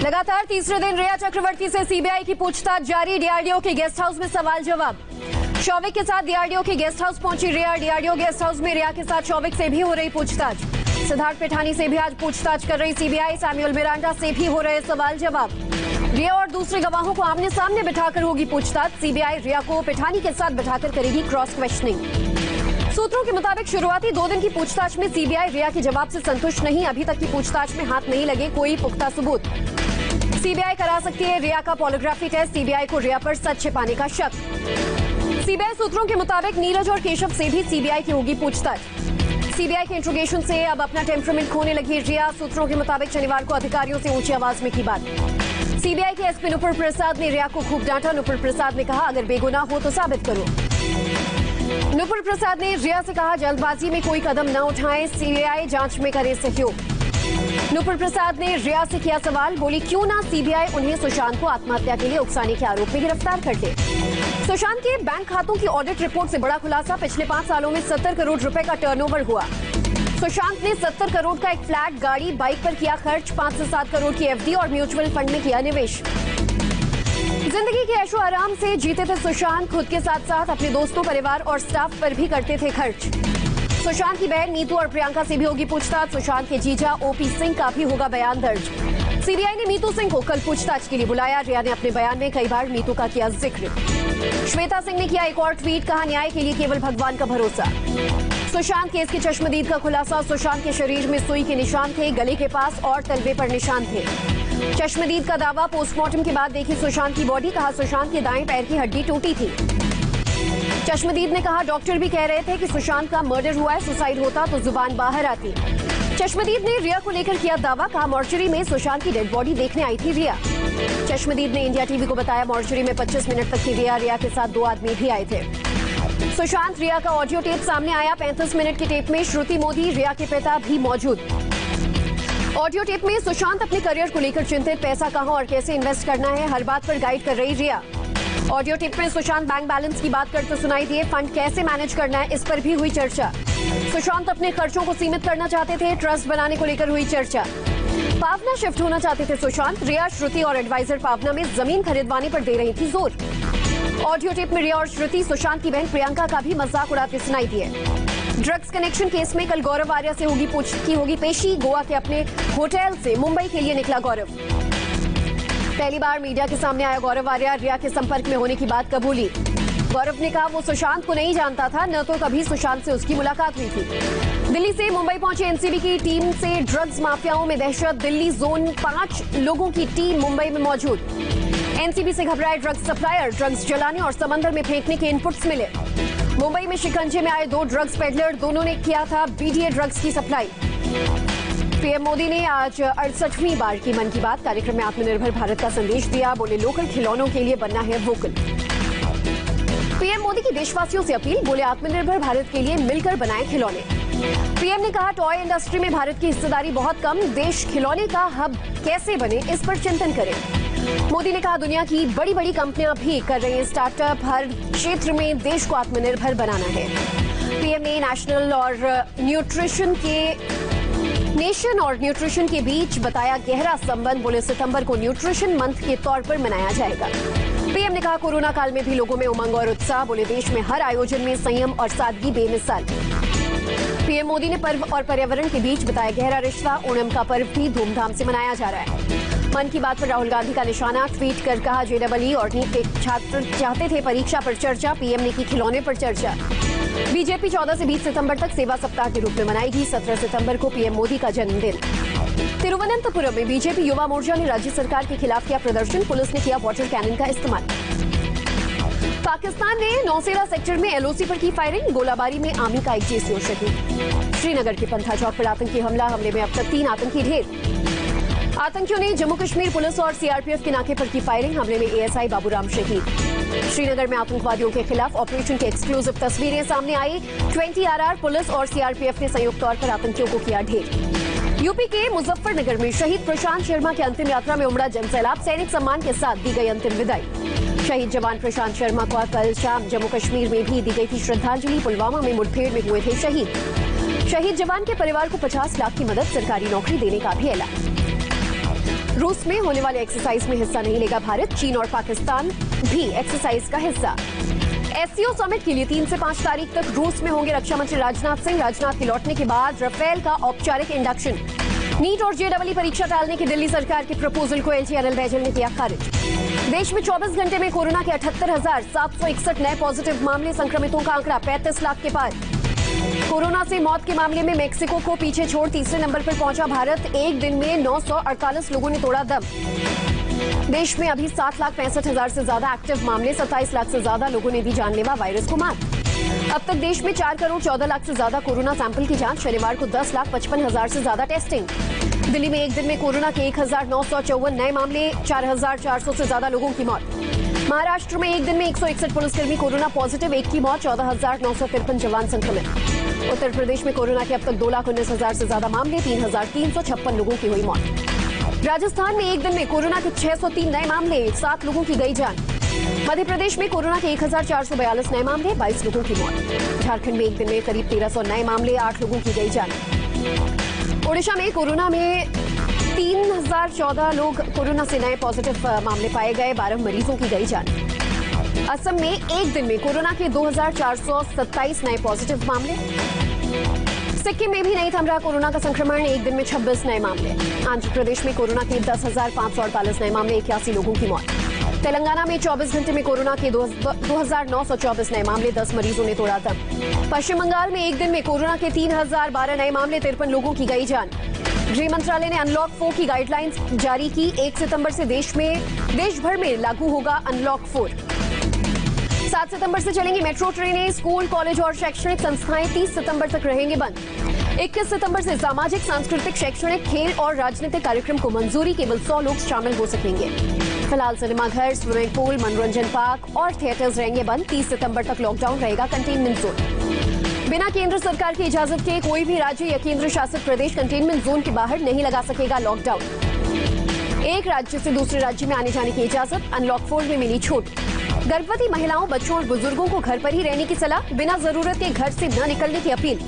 लगातार तीसरे दिन रिया चक्रवर्ती से सीबीआई की पूछताछ जारी। डीआरडीओ के गेस्ट हाउस में सवाल जवाब। शौविक के साथ डीआरडीओ के गेस्ट हाउस पहुंची रिया। डीआरडीओ गेस्ट हाउस में रिया के साथ शौविक से भी हो रही पूछताछ। सिद्धार्थ पिठानी से भी आज पूछताछ कर रही सीबीआई। सैमुअल मिरांडा से भी हो रहे सवाल जवाब। रिया और दूसरे गवाहों को आमने सामने बिठाकर होगी पूछताछ। सीबीआई रिया को पिठानी के साथ बिठाकर करेगी क्रॉस क्वेश्चनिंग। सूत्रों के मुताबिक शुरुआती 2 दिन की पूछताछ में सीबीआई रिया के जवाब से संतुष्ट नहीं। अभी तक की पूछताछ में हाथ नहीं लगे कोई पुख्ता सबूत। सीबीआई करा सकती है रिया का पॉलीग्राफी टेस्ट। सीबीआई को रिया पर सच छिपाने का शक। सीबीआई सूत्रों के मुताबिक नीरज और केशव से भी सीबीआई की होगी पूछताछ। सीबीआई के इंट्रोगेशन से अब अपना टेम्परामेंट खोने लगी रिया। सूत्रों के मुताबिक शनिवार को अधिकारियों से ऊंची आवाज में की बात। सीबीआई के एसपी नुपुर प्रसाद ने रिया को खूब डांटा। नुपुर प्रसाद ने कहा, अगर बेगुनाह हो तो साबित करो। नुपुर प्रसाद ने रिया से कहा, जल्दबाजी में कोई कदम न उठाएं, सीबीआई जांच में करे सहयोग। नुपुर प्रसाद ने रिया से किया सवाल, बोली क्यों ना सीबीआई उन्हें सुशांत को आत्महत्या के लिए उकसाने के आरोप में गिरफ्तार कर ले। सुशांत के बैंक खातों की ऑडिट रिपोर्ट से बड़ा खुलासा। पिछले 5 सालों में 70 करोड़ रुपए का टर्नओवर हुआ। सुशांत ने 70 करोड़ का एक फ्लैट, गाड़ी, बाइक पर किया खर्च। 5 से 7 करोड़ की एफडी और म्यूचुअल फंड में किया निवेश। जिंदगी के ऐशो आराम से जीते थे सुशांत। खुद के साथ साथ अपने दोस्तों, परिवार और स्टाफ पर भी करते थे खर्च। सुशांत की बहन नीतू और प्रियंका से भी होगी पूछताछ। सुशांत के जीजा ओपी सिंह का भी होगा बयान दर्ज। सीबीआई ने नीतू सिंह को कल पूछताछ के लिए बुलाया। रिया ने अपने बयान में कई बार नीतू का किया जिक्र। श्वेता सिंह ने किया एक और ट्वीट, कहा न्याय के लिए केवल भगवान का भरोसा। सुशांत केस के चश्मदीद का खुलासा। सुशांत के शरीर में सुई के निशान थे, गले के पास और तलवे पर निशान थे। चश्मदीद का दावा, पोस्टमार्टम के बाद देखी सुशांत की बॉडी। कहा सुशांत के दाएं पैर की हड्डी टूटी थी। चश्मदीद ने कहा, डॉक्टर भी कह रहे थे कि सुशांत का मर्डर हुआ है, सुसाइड होता तो जुबान बाहर आती। चश्मदीद ने रिया को लेकर किया दावा। कहा मॉर्चरी में सुशांत की डेड बॉडी देखने आई थी रिया। चश्मदीद ने इंडिया टीवी को बताया, मॉर्चरी में 25 मिनट तक थी रिया के साथ 2 आदमी भी आए थे। सुशांत रिया का ऑडियो टेप सामने आया। 35 मिनट के टेप में श्रुति मोदी, रिया के पिता भी मौजूद। ऑडियो टेप में सुशांत अपने करियर को लेकर चिंतित, पैसा कहां और कैसे इन्वेस्ट करना है, हर बात पर गाइड कर रही रिया। ऑडियो टेप में सुशांत बैंक बैलेंस की बात करते सुनाई दिए। फंड कैसे मैनेज करना है, इस पर भी हुई चर्चा। सुशांत अपने खर्चों को सीमित करना चाहते थे। ट्रस्ट बनाने को लेकर हुई चर्चा। पावना शिफ्ट होना चाहते थे सुशांत। रिया, श्रुति और एडवाइजर पावना में जमीन खरीदवाने पर दे रही थी जोर। ऑडियो टेप में रिया और श्रुति सुशांत की बहन प्रियंका का भी मजाक उड़ाते सुनाई दिए। ड्रग्स कनेक्शन केस में कल गौरव आर्या से होगी पेशी। गोवा के अपने होटल से मुंबई के लिए निकला गौरव। पहली बार मीडिया के सामने आया गौरव आर्या। रिया के संपर्क में होने की बात कबूली। गौरव ने कहा वो सुशांत को नहीं जानता था, न तो कभी सुशांत से उसकी मुलाकात हुई थी। दिल्ली से मुंबई पहुंचे एनसीबी की टीम से ड्रग्स माफियाओं में दहशत। दिल्ली जोन 5 लोगों की टीम मुंबई में मौजूद। एनसीबी से घबराए ड्रग्स सप्लायर। ड्रग्स जलाने और समंदर में फेंकने के इनपुट्स मिले। मुंबई में शिकंजे में आए 2 ड्रग्स पेडलर, दोनों ने किया था बीडीए ड्रग्स की सप्लाई। पीएम मोदी ने आज 68वीं बार की मन की बात कार्यक्रम में आत्मनिर्भर भारत का संदेश दिया। बोले लोकल खिलौनों के लिए बनना है वोकल। पीएम मोदी की देशवासियों से अपील, बोले आत्मनिर्भर भारत के लिए मिलकर बनाएं खिलौने। पीएम ने कहा टॉय इंडस्ट्री में भारत की हिस्सेदारी बहुत कम, देश खिलौने का हब कैसे बने इस पर चिंतन करें। मोदी ने कहा दुनिया की बड़ी बड़ी कंपनियां भी कर रही हैं स्टार्टअप, हर क्षेत्र में देश को आत्मनिर्भर बनाना है। पीएम ने नेशन और न्यूट्रिशन के बीच बताया गहरा संबंध। बोले सितंबर को न्यूट्रिशन मंथ के तौर पर मनाया जाएगा। पीएम ने कहा कोरोना काल में भी लोगों में उमंग और उत्साह। बोले देश में हर आयोजन में संयम और सादगी बेमिसाल। पीएम मोदी ने पर्व और पर्यावरण के बीच बताया गहरा रिश्ता। ओणम का पर्व भी धूमधाम से मनाया जा रहा है। मन की बात पर राहुल गांधी का निशाना, ट्वीट कर कहा जेईई और नीट के छात्र चाहते थे परीक्षा पर चर्चा। पीएम ने की खिलौने पर चर्चा। बीजेपी 14 से 20 सितंबर तक सेवा सप्ताह के रूप में मनाएगी। 17 सितंबर को पीएम मोदी का जन्मदिन। तिरुवनंतपुरम में बीजेपी युवा मोर्चा ने राज्य सरकार के खिलाफ किया प्रदर्शन। पुलिस ने किया वाटर कैनन का इस्तेमाल। पाकिस्तान ने नौसेरा सेक्टर में एलओसी पर की फायरिंग। गोलाबारी में आर्मी का एक जेसीओ शहीद। श्रीनगर के पंथा चौक पर आतंकी हमले में अब तक 3 आतंकी ढेर। आतंकियों ने जम्मू कश्मीर पुलिस और सीआरपीएफ के नाके पर की फायरिंग। हमले में एएसआई बाबूराम शहीद। श्रीनगर में आतंकवादियों के खिलाफ ऑपरेशन की एक्सक्लूसिव तस्वीरें सामने आई। 20 आरआर पुलिस और सीआरपीएफ ने संयुक्त तौर पर आतंकियों को किया ढेर। यूपी के मुजफ्फरनगर में शहीद प्रशांत शर्मा की अंतिम यात्रा में उमड़ा जनसैलाब। सैनिक सम्मान के साथ दी गई अंतिम विदाई। शहीद जवान प्रशांत शर्मा को कल शाम जम्मू कश्मीर में भी दी गई थी श्रद्धांजलि। पुलवामा में मुठभेड़ में हुए थे शहीद। शहीद जवान के परिवार को 50 लाख की मदद, सरकारी नौकरी देने का भी ऐलान। रूस में होने वाले एक्सरसाइज में हिस्सा नहीं लेगा भारत। चीन और पाकिस्तान भी एक्सरसाइज का हिस्सा। एससीओ समिट के लिए 3 से 5 तारीख तक रूस में होंगे रक्षा मंत्री राजनाथ सिंह। राजनाथ के लौटने के बाद राफेल का औपचारिक इंडक्शन। नीट और जेईई परीक्षा टालने की दिल्ली सरकार के प्रपोजल को एलजी अनिल बैजल ने किया खारिज। देश में 24 घंटे में कोरोना के 78,761 नए पॉजिटिव मामले। संक्रमितों का आंकड़ा 35 लाख के पार। कोरोना से मौत के मामले में मेक्सिको को पीछे छोड़ तीसरे नंबर पर पहुंचा भारत। एक दिन में 948 लोगों ने तोड़ा दम। देश में अभी 7,65,000 से ज्यादा एक्टिव मामले। 27 लाख से ज्यादा लोगों ने दी जानलेवा वायरस को मात। अब तक देश में 4 करोड़ 14 लाख से ज्यादा कोरोना सैंपल की जांच। शनिवार को 10,55,000 से ज्यादा टेस्टिंग। दिल्ली में एक दिन में कोरोना के 1,954 नए मामले। 4,400 से ज्यादा लोगों की मौत। महाराष्ट्र में एक दिन में 161 पुलिसकर्मी कोरोना पॉजिटिव। एक की मौत। 14,953 जवान संक्रमित। उत्तर प्रदेश में कोरोना के अब तक 2,19,000 से ज्यादा मामले। 3,356 लोगों की हुई मौत। राजस्थान में एक दिन में कोरोना के 603 नए मामले। 7 लोगों की गई जान। मध्य प्रदेश में कोरोना के 1,442 नए मामले। 22 लोगों की मौत। झारखंड में एक दिन में करीब 1,300 नए मामले। 8 लोगों की गई जान। ओडिशा में कोरोना में 3,014 लोग कोरोना से नए पॉजिटिव मामले पाए गए। 12 मरीजों की गई जान। असम में एक दिन में कोरोना के 2,427 नए पॉजिटिव मामले। सिक्किम में भी नहीं थम रहा कोरोना का संक्रमण। एक दिन में 26 नए मामले। आंध्र प्रदेश में कोरोना के 10,548 नए मामले। 81 लोगों की मौत। तेलंगाना में 24 घंटे में कोरोना के 2,924 नए मामले। 10 मरीजों ने तोड़ा दम। पश्चिम बंगाल में एक दिन में कोरोना के 3,012 नए मामले। 53 लोगों की गई जान। गृह मंत्रालय ने अनलॉक 4 की गाइडलाइंस जारी की। 1 सितंबर से देश भर में लागू होगा अनलॉक 4। 7 सितंबर से चलेंगी मेट्रो ट्रेनें। स्कूल, कॉलेज और शैक्षणिक संस्थाएं 30 सितंबर तक रहेंगे बंद। 21 सितंबर से सामाजिक, सांस्कृतिक, शैक्षणिक, खेल और राजनीतिक कार्यक्रम को मंजूरी। केवल 100 लोग शामिल हो सकेंगे। फिलहाल सिनेमाघर, स्विमिंग पूल, मनोरंजन पार्क और थिएटर्स रहेंगे बंद। 30 सितंबर तक लॉकडाउन रहेगा कंटेनमेंट जोन। बिना केंद्र सरकार की इजाजत के कोई भी राज्य या केंद्र शासित प्रदेश कंटेनमेंट जोन के बाहर नहीं लगा सकेगा लॉकडाउन। एक राज्य से दूसरे राज्य में आने जाने की इजाजत। अनलॉक 4 में मिली छूट। गर्भवती महिलाओं, बच्चों और बुजुर्गों को घर पर ही रहने की सलाह। बिना जरूरत के घर से न निकलने की अपील।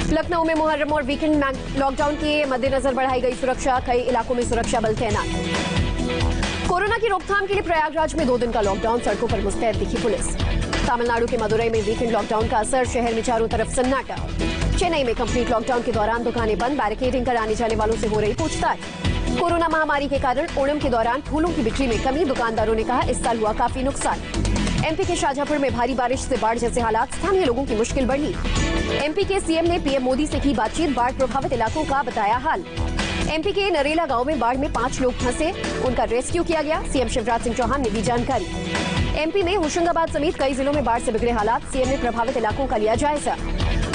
लखनऊ में मुहर्रम और वीकेंड लॉकडाउन के मद्देनजर बढ़ाई गई सुरक्षा। कई इलाकों में सुरक्षा बल तैनात। कोरोना की रोकथाम के लिए प्रयागराज में 2 दिन का लॉकडाउन। सड़कों पर मुस्तैद दिखी पुलिस। तमिलनाडु के मदुरई में वीकेंड लॉकडाउन का असर। शहर में चारों तरफ सन्नाटा। चेन्नई में कंप्लीट लॉकडाउन के दौरान दुकानें बंद। बैरिकेडिंग कर आने जाने वालों से हो रही पूछताछ। कोरोना महामारी के कारण ओणम के दौरान फूलों की बिक्री में कमी। दुकानदारों ने कहा इस साल हुआ काफी नुकसान। एमपी के शाजापुर में भारी बारिश से बाढ़ जैसे हालात। स्थानीय लोगों की मुश्किल बढ़ी। एमपी के सीएम ने पीएम मोदी से की बातचीत। बाढ़ प्रभावित इलाकों का बताया हाल। एमपी के नरेला गांव में बाढ़ में 5 लोग फंसे। उनका रेस्क्यू किया गया। सीएम शिवराज सिंह चौहान ने दी जानकारी। एमपी में होशंगाबाद समेत कई जिलों में बाढ़ से बिगड़े हालात। सीएम ने प्रभावित इलाकों का लिया जायजा।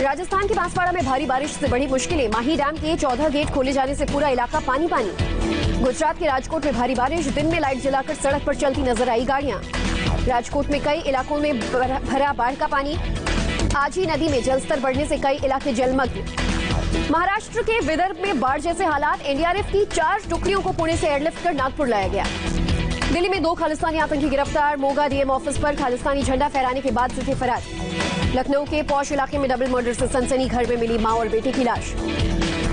राजस्थान के बांसवाड़ा में भारी बारिश से बढ़ी मुश्किलें। माही डैम के 14 गेट खोले जाने से पूरा इलाका पानी पानी। गुजरात के राजकोट में भारी बारिश। दिन में लाइट जलाकर सड़क पर चलती नजर आई गाड़ियां। राजकोट में कई इलाकों में भरा बाढ़ का पानी। आजी नदी में जलस्तर बढ़ने से कई इलाके जलमग्न। महाराष्ट्र के विदर्भ में बाढ़ जैसे हालात। एनडीआरएफ की 4 टुकड़ियों को पुणे से एयरलिफ्ट कर नागपुर लाया गया। दिल्ली में 2 खालिस्तानी आतंकी गिरफ्तार। मोगा डीएम ऑफिस पर खालिस्तानी झंडा फहराने के बाद से थे फरार। लखनऊ के पौष इलाके में डबल मर्डर से सनसनी। घर में मिली मां और बेटे की लाश।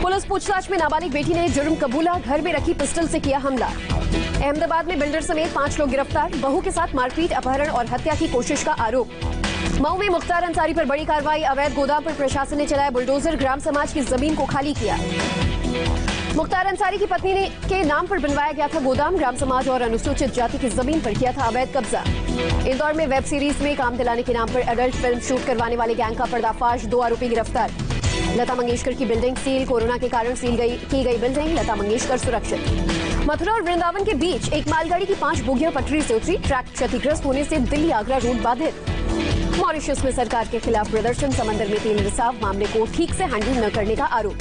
पुलिस पूछताछ में नाबालिग बेटी ने जुर्म कबूला। घर में रखी पिस्टल से किया हमला। अहमदाबाद में बिल्डर समेत 5 लोग गिरफ्तार। बहू के साथ मारपीट, अपहरण और हत्या की कोशिश का आरोप। मऊ में मुख्तार अंसारी पर बड़ी कार्रवाई। अवैध गोदाम पर प्रशासन ने चलाया बुलडोजर। ग्राम समाज की जमीन को खाली किया। मुख्तार अंसारी की पत्नी के नाम पर बनवाया गया था गोदाम। ग्राम समाज और अनुसूचित जाति की जमीन पर किया था अवैध कब्जा। इंदौर में वेब सीरीज में काम दिलाने के नाम पर एडल्ट फिल्म शूट करवाने वाले गैंग का पर्दाफाश। 2 आरोपी गिरफ्तार। लता मंगेशकर की बिल्डिंग सील। कोरोना के कारण सील की गई बिल्डिंग। लता मंगेशकर सुरक्षित। मथुरा और वृंदावन के बीच एक मालगाड़ी की 5 बोगियां पटरी से उतरी। ट्रैक क्षतिग्रस्त होने से दिल्ली आगरा रूट बाधित। मॉरिशस में सरकार के खिलाफ प्रदर्शन। समंदर में तेल रिसाव मामले को ठीक से हैंडल न करने का आरोप।